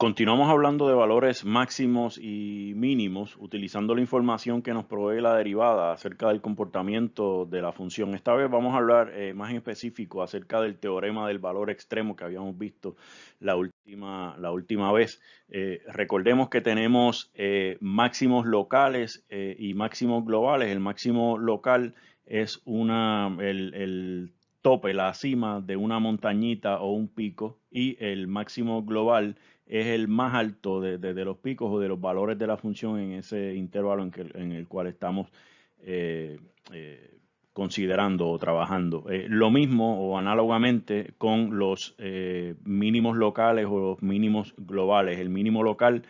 Continuamos hablando de valores máximos y mínimos utilizando la información que nos provee la derivada acerca del comportamiento de la función. Esta vez vamos a hablar más en específico acerca del teorema del valor extremo que habíamos visto la última vez. Recordemos que tenemos máximos locales y máximos globales. El máximo local es el tope, la cima de una montañita o un pico, y el máximo global es el más alto de los picos o de los valores de la función en ese intervalo en el cual estamos eh, eh, considerando o trabajando. Lo mismo o análogamente con los mínimos locales o los mínimos globales. El mínimo local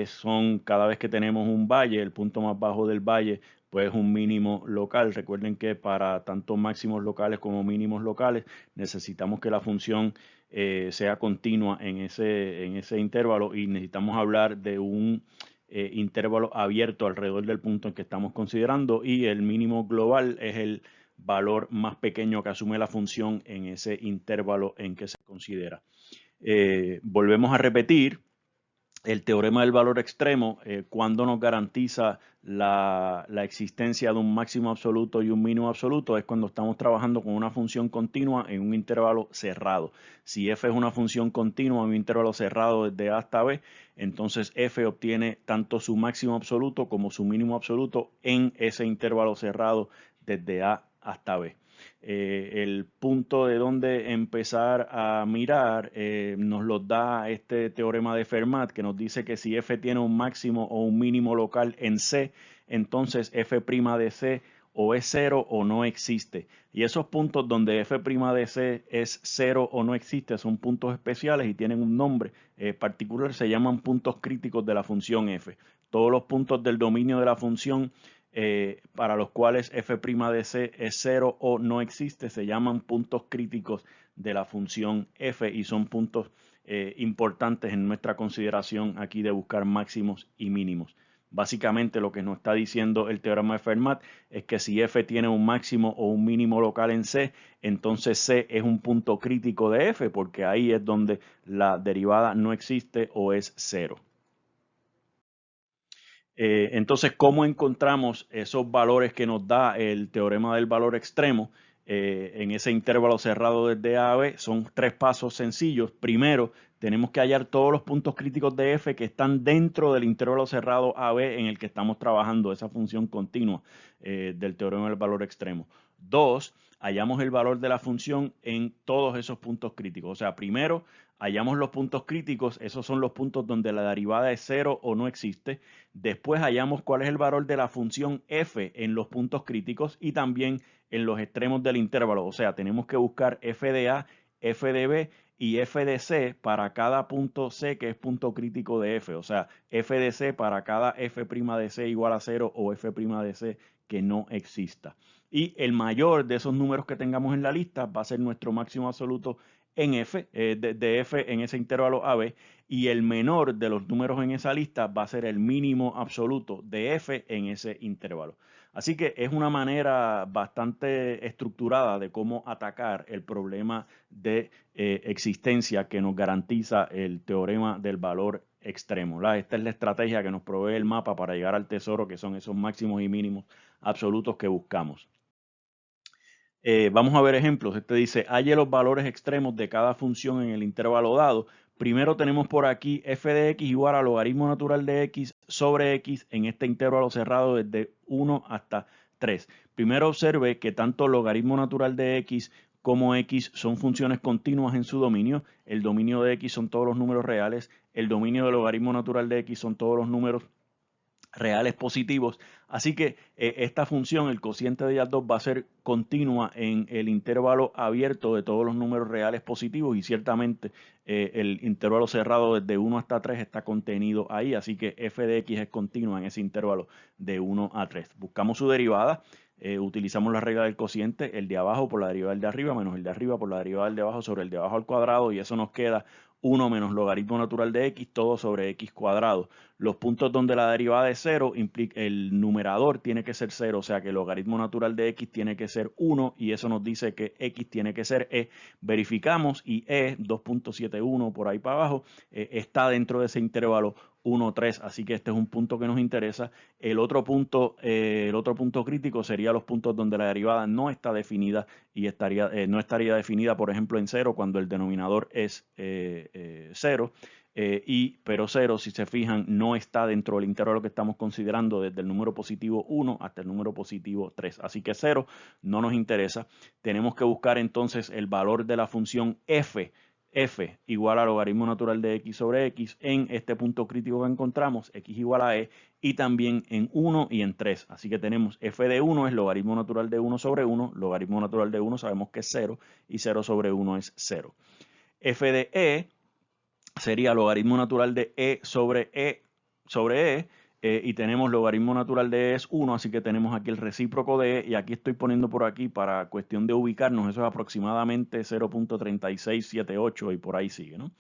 son cada vez que tenemos un valle, el punto más bajo del valle, pues un mínimo local. Recuerden que para tanto máximos locales como mínimos locales necesitamos que la función sea continua en ese intervalo, y necesitamos hablar de un intervalo abierto alrededor del punto en que estamos considerando, y el mínimo global es el valor más pequeño que asume la función en ese intervalo en que se considera. Volvemos a repetir el teorema del valor extremo. Cuando nos garantiza la existencia de un máximo absoluto y un mínimo absoluto, es cuando estamos trabajando con una función continua en un intervalo cerrado. Si f es una función continua en un intervalo cerrado desde a hasta b, entonces f obtiene tanto su máximo absoluto como su mínimo absoluto en ese intervalo cerrado desde a hasta b. El punto de donde empezar a mirar nos lo da este teorema de Fermat, que nos dice que si f tiene un máximo o un mínimo local en C, entonces f' de C o es cero o no existe. Y esos puntos donde f' de C es cero o no existe son puntos especiales y tienen un nombre particular. Se llaman puntos críticos de la función f. Todos los puntos del dominio de la función para los cuales f' de C es cero o no existe se llaman puntos críticos de la función f, y son puntos importantes en nuestra consideración aquí de buscar máximos y mínimos. Básicamente lo que nos está diciendo el teorema de Fermat es que si f tiene un máximo o un mínimo local en C, entonces C es un punto crítico de f, porque ahí es donde la derivada no existe o es cero. Entonces, ¿cómo encontramos esos valores que nos da el teorema del valor extremo en ese intervalo cerrado desde A a B? Son tres pasos sencillos. Primero, tenemos que hallar todos los puntos críticos de f que están dentro del intervalo cerrado AB en el que estamos trabajando, esa función continua del teorema del valor extremo. Dos, hallamos el valor de la función en todos esos puntos críticos. O sea, primero hallamos los puntos críticos, esos son los puntos donde la derivada es cero o no existe. Después hallamos cuál es el valor de la función f en los puntos críticos y también en los extremos del intervalo. O sea, tenemos que buscar f de A, f de B y f de C para cada punto C que es punto crítico de f. O sea, f de C para cada f' de C igual a 0 o f' de C que no exista. Y el mayor de esos números que tengamos en la lista va a ser nuestro máximo absoluto en f, de f en ese intervalo AB, y el menor de los números en esa lista va a ser el mínimo absoluto de f en ese intervalo. Así que es una manera bastante estructurada de cómo atacar el problema de existencia que nos garantiza el teorema del valor extremo. Esta es la estrategia que nos provee el mapa para llegar al tesoro, que son esos máximos y mínimos absolutos que buscamos. Vamos a ver ejemplos. Este dice, halle los valores extremos de cada función en el intervalo dado. Primero tenemos por aquí f de x igual a logaritmo natural de x sobre x en este intervalo cerrado desde 1 hasta 3. Primero observe que tanto logaritmo natural de x como x son funciones continuas en su dominio. El dominio de x son todos los números reales. El dominio de logaritmo natural de x son todos los números reales positivos. Así que esta función, el cociente de ellas dos, va a ser continua en el intervalo abierto de todos los números reales positivos, y ciertamente el intervalo cerrado desde 1 hasta 3 está contenido ahí, así que f de x es continua en ese intervalo de 1 a 3. Buscamos su derivada. Utilizamos la regla del cociente, el de abajo por la derivada del de arriba menos el de arriba por la derivada del de abajo sobre el de abajo al cuadrado, y eso nos queda 1 menos logaritmo natural de x, todo sobre x cuadrado. Los puntos donde la derivada es 0, el numerador tiene que ser 0, o sea que el logaritmo natural de x tiene que ser 1 y eso nos dice que x tiene que ser e. Verificamos y e, 2.71 por ahí para abajo, está dentro de ese intervalo 1, 3, así que este es un punto que nos interesa. El otro punto crítico sería los puntos donde la derivada no está definida y no estaría definida, por ejemplo, en 0 cuando el denominador es 0. Pero 0, si se fijan, no está dentro del intervalo que estamos considerando desde el número positivo 1 hasta el número positivo 3. Así que 0 no nos interesa. Tenemos que buscar entonces el valor de la función f igual al logaritmo natural de x sobre x en este punto crítico que encontramos, x igual a e, y también en 1 y en 3. Así que tenemos f de 1 es logaritmo natural de 1 sobre 1, logaritmo natural de 1 sabemos que es 0 y 0 sobre 1 es 0. F de e sería logaritmo natural de e sobre e, y tenemos logaritmo natural de e es 1, así que tenemos aquí el recíproco de e, y aquí estoy poniendo por aquí para cuestión de ubicarnos, eso es aproximadamente 0.3678 y por ahí sigue, ¿no?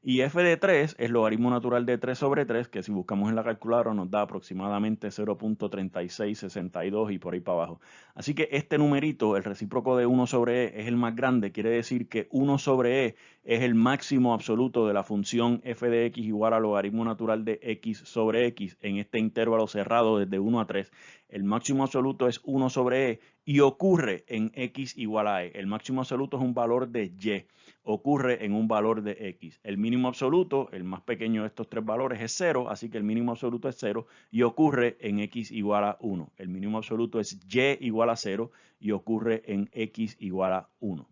Y f de 3 es logaritmo natural de 3 sobre 3, que si buscamos en la calculadora nos da aproximadamente 0.3662 y por ahí para abajo. Así que este numerito, el recíproco de 1 sobre e, es el más grande, quiere decir que 1 sobre e es el máximo absoluto de la función f de x igual a logaritmo natural de x sobre x en este intervalo cerrado desde 1 a 3. El máximo absoluto es 1 sobre e y ocurre en x igual a e. El máximo absoluto es un valor de y, ocurre en un valor de x. El mínimo absoluto, el más pequeño de estos tres valores, es 0, así que el mínimo absoluto es 0 y ocurre en x igual a 1. El mínimo absoluto es y igual a 0 y ocurre en x igual a 1.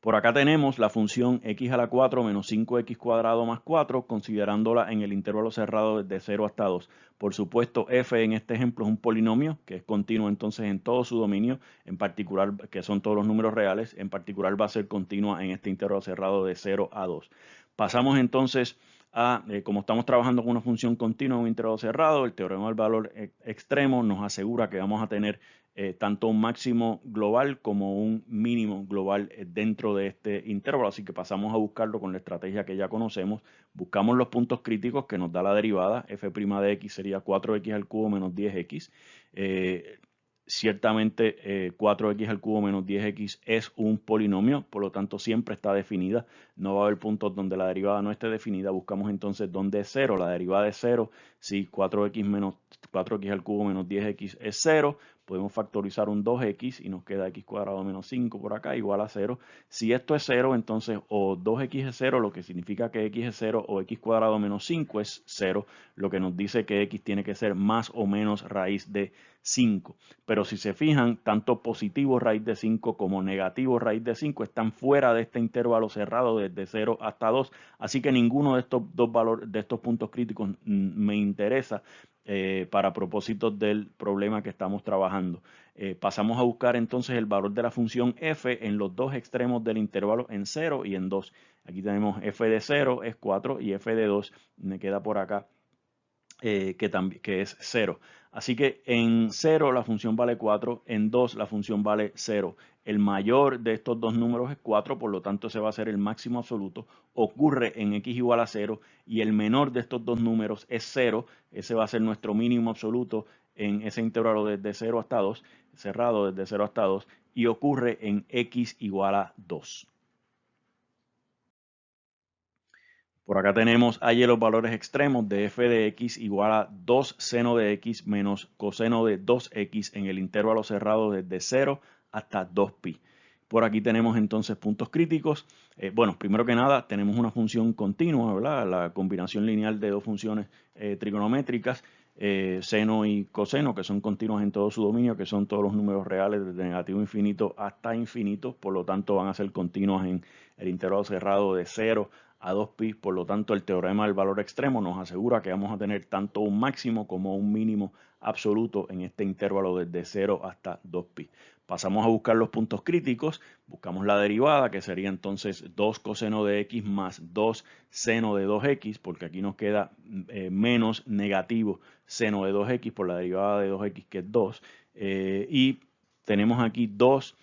Por acá tenemos la función x a la 4 menos 5x cuadrado más 4, considerándola en el intervalo cerrado desde 0 hasta 2. Por supuesto, f en este ejemplo es un polinomio que es continuo entonces en todo su dominio, en particular, que son todos los números reales, en particular va a ser continua en este intervalo cerrado de 0 a 2. Pasamos entonces a, como estamos trabajando con una función continua en un intervalo cerrado, el teorema del valor extremo nos asegura que vamos a tener tanto un máximo global como un mínimo global dentro de este intervalo. Así que pasamos a buscarlo con la estrategia que ya conocemos. Buscamos los puntos críticos que nos da la derivada. F' de x sería 4x al cubo menos 10x. Ciertamente 4x al cubo menos 10x es un polinomio, por lo tanto siempre está definida. No va a haber puntos donde la derivada no esté definida. Buscamos entonces dónde es 0. La derivada es 0. Si 4x al cubo menos 10x es 0, podemos factorizar un 2x y nos queda x cuadrado menos 5 por acá igual a 0. Si esto es 0, entonces o 2x es 0, lo que significa que x es 0, o x cuadrado menos 5 es 0, lo que nos dice que x tiene que ser más o menos raíz de 5. Pero si se fijan, tanto positivo raíz de 5 como negativo raíz de 5 están fuera de este intervalo cerrado desde 0 hasta 2, así que ninguno de estos dos valores, de estos puntos críticos me interesa para propósitos del problema que estamos trabajando. Pasamos a buscar entonces el valor de la función f en los dos extremos del intervalo en 0 y en 2. Aquí tenemos f de 0 es 4 y f de 2 me queda por acá que es 0. Así que en 0 la función vale 4, en 2 la función vale 0. El mayor de estos dos números es 4, por lo tanto ese va a ser el máximo absoluto. Ocurre en x igual a 0 y el menor de estos dos números es 0. Ese va a ser nuestro mínimo absoluto en ese intervalo desde 0 hasta 2, cerrado desde 0 hasta 2, y ocurre en x igual a 2. Por acá tenemos allí los valores extremos de f de x igual a 2 seno de x menos coseno de 2x en el intervalo cerrado desde 0 hasta 2pi. Por aquí tenemos entonces puntos críticos. Bueno, primero que nada tenemos una función continua, ¿verdad? La combinación lineal de dos funciones trigonométricas, seno y coseno, que son continuas en todo su dominio, que son todos los números reales desde negativo infinito hasta infinito, por lo tanto van a ser continuas en el intervalo cerrado de 0 a 2pi, por lo tanto el teorema del valor extremo nos asegura que vamos a tener tanto un máximo como un mínimo absoluto en este intervalo desde 0 hasta 2pi. Pasamos a buscar los puntos críticos, buscamos la derivada que sería entonces 2 coseno de x más 2 seno de 2x, porque aquí nos queda menos negativo seno de 2x por la derivada de 2x que es 2, y tenemos aquí 2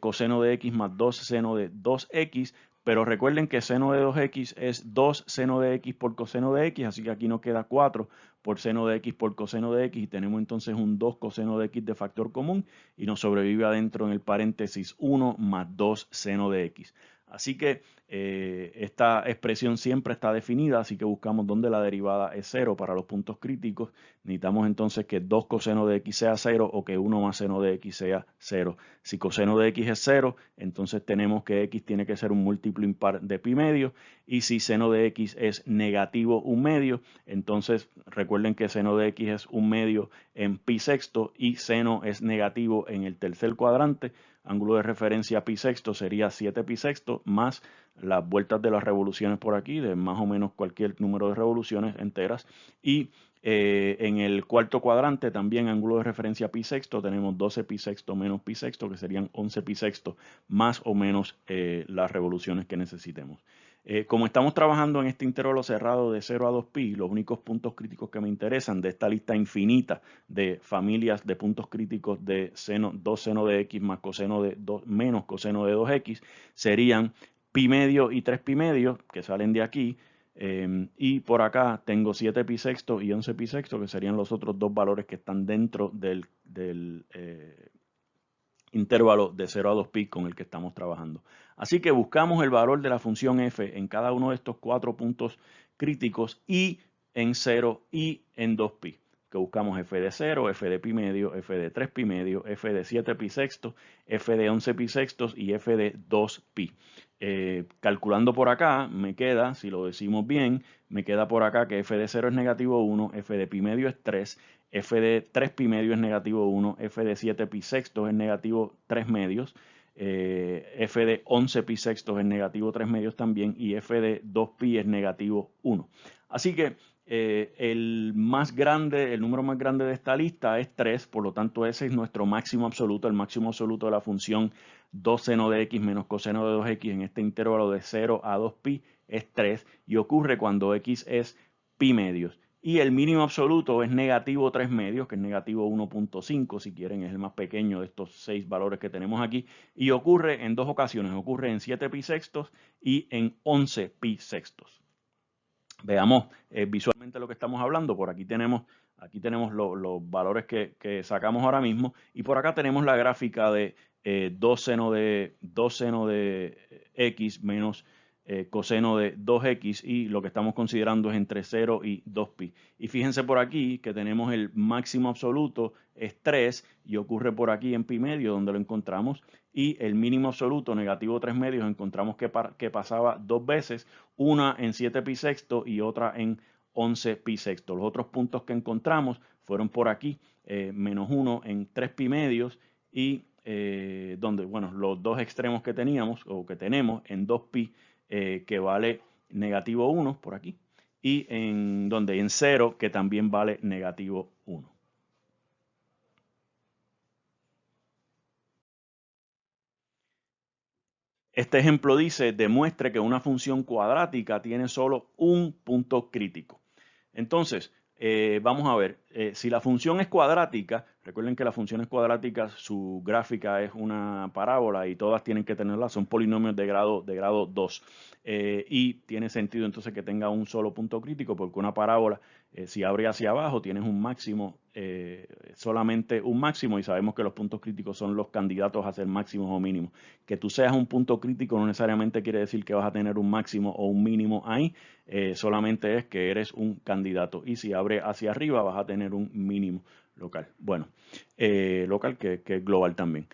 coseno de x más 2 seno de 2x pero recuerden que seno de 2x es 2 seno de x por coseno de x, así que aquí nos queda 4 por seno de x por coseno de x y tenemos entonces un 2 coseno de x de factor común y nos sobrevive adentro en el paréntesis 1 más 2 seno de x. Así que esta expresión siempre está definida, así que buscamos donde la derivada es 0 para los puntos críticos. Necesitamos entonces que 2 coseno de x sea 0 o que 1 más seno de x sea 0. Si coseno de x es 0, entonces tenemos que x tiene que ser un múltiplo impar de pi medio. Y si seno de x es negativo 1 medio, entonces recuerden que seno de x es 1 medio en pi sexto y seno es negativo en el tercer cuadrante. Ángulo de referencia pi sexto sería 7 pi sexto más las vueltas de las revoluciones por aquí, de más o menos cualquier número de revoluciones enteras. Y en el cuarto cuadrante también ángulo de referencia pi sexto, tenemos 12 pi sexto menos pi sexto, que serían 11 pi sexto, más o menos las revoluciones que necesitemos. Como estamos trabajando en este intervalo cerrado de 0 a 2pi, los únicos puntos críticos que me interesan de esta lista infinita de familias de puntos críticos de seno, 2 seno de x más coseno de 2 menos coseno de 2x serían pi medio y 3 pi medio, que salen de aquí. Y por acá tengo 7 pi sexto y 11 pi sexto, que serían los otros dos valores que están dentro del intervalo de 0 a 2pi con el que estamos trabajando. Así que buscamos el valor de la función f en cada uno de estos 4 puntos críticos y en 0 y en 2pi. Que buscamos f de 0, f de pi medio, f de 3 pi medio, f de 7 pi sextos, f de 11 pi sextos y f de 2pi. Calculando por acá, me queda, si lo decimos bien, me queda por acá que f de 0 es negativo 1, f de pi medio es 3, f de 3 pi medio es negativo 1, f de 7 pi sextos es negativo 3 medios, f de 11 pi sextos es negativo 3 medios también y f de 2pi es negativo 1. Así que el número más grande de esta lista es 3, por lo tanto ese es nuestro máximo absoluto, el máximo absoluto de la función 2 seno de x menos coseno de 2x en este intervalo de 0 a 2pi es 3 y ocurre cuando x es pi medios. Y el mínimo absoluto es negativo 3 medios, que es negativo 1.5, si quieren, es el más pequeño de estos 6 valores que tenemos aquí. Y ocurre en dos ocasiones, ocurre en 7 pi sextos y en 11 pi sextos. Veamos visualmente lo que estamos hablando. Por aquí tenemos los valores que sacamos ahora mismo. Y por acá tenemos la gráfica de 2 seno de x menos coseno de 2x y lo que estamos considerando es entre 0 y 2pi. Y fíjense por aquí que tenemos el máximo absoluto es 3 y ocurre por aquí en pi medio donde lo encontramos y el mínimo absoluto negativo 3 medios encontramos que pasaba dos veces, una en 7 pi sexto y otra en 11 pi sexto. Los otros puntos que encontramos fueron por aquí, menos 1 en 3 pi medios y donde, bueno, los dos extremos que teníamos o que tenemos en 2pi que vale negativo 1 por aquí y en 0 que también vale negativo 1. Este ejemplo dice, demuestre que una función cuadrática tiene solo un punto crítico. Entonces, vamos a ver, si la función es cuadrática, recuerden que las funciones cuadráticas, su gráfica es una parábola y todas tienen que tenerla, son polinomios de grado 2. Y tiene sentido entonces que tenga un solo punto crítico, porque una parábola, si abre hacia abajo, tienes un máximo, solamente un máximo, y sabemos que los puntos críticos son los candidatos a ser máximos o mínimos. Que tú seas un punto crítico no necesariamente quiere decir que vas a tener un máximo o un mínimo ahí, solamente es que eres un candidato. Y si abre hacia arriba vas a tener un mínimo local. Bueno, local que es global también.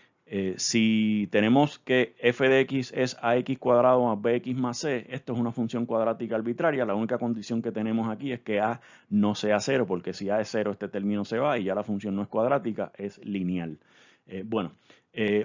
Si tenemos que f de x es ax cuadrado más bx más c, esto es una función cuadrática arbitraria. La única condición que tenemos aquí es que a no sea 0, porque si a es 0 este término se va y ya la función no es cuadrática, es lineal.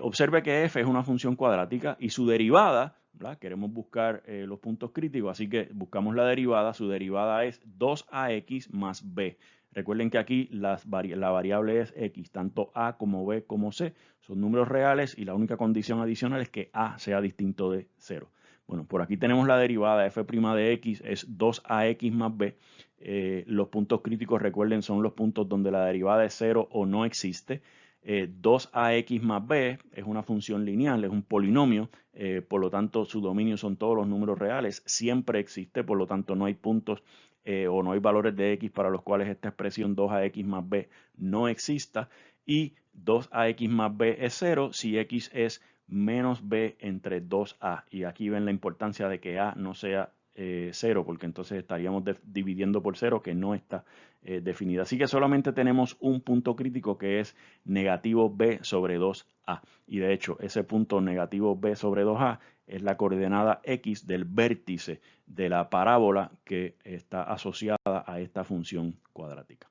Observe que f es una función cuadrática y su derivada, ¿verdad? Queremos buscar los puntos críticos, así que buscamos la derivada. Su derivada es 2ax más b. Recuerden que aquí la variable es x, tanto a como b como c son números reales y la única condición adicional es que a sea distinto de 0. Bueno, por aquí tenemos la derivada f' de x es 2ax más b. Los puntos críticos, recuerden, son los puntos donde la derivada es 0 o no existe. 2ax más b es una función lineal, es un polinomio, por lo tanto su dominio son todos los números reales, siempre existe, por lo tanto no hay puntos o no hay valores de x para los cuales esta expresión 2ax más b no exista, y 2ax más b es 0 si x es menos b entre 2a, y aquí ven la importancia de que a no sea 0, porque entonces estaríamos dividiendo por 0 que no está definida. Así que solamente tenemos un punto crítico que es negativo b sobre 2a, y de hecho ese punto negativo b sobre 2a es la coordenada x del vértice de la parábola que está asociada a esta función cuadrática.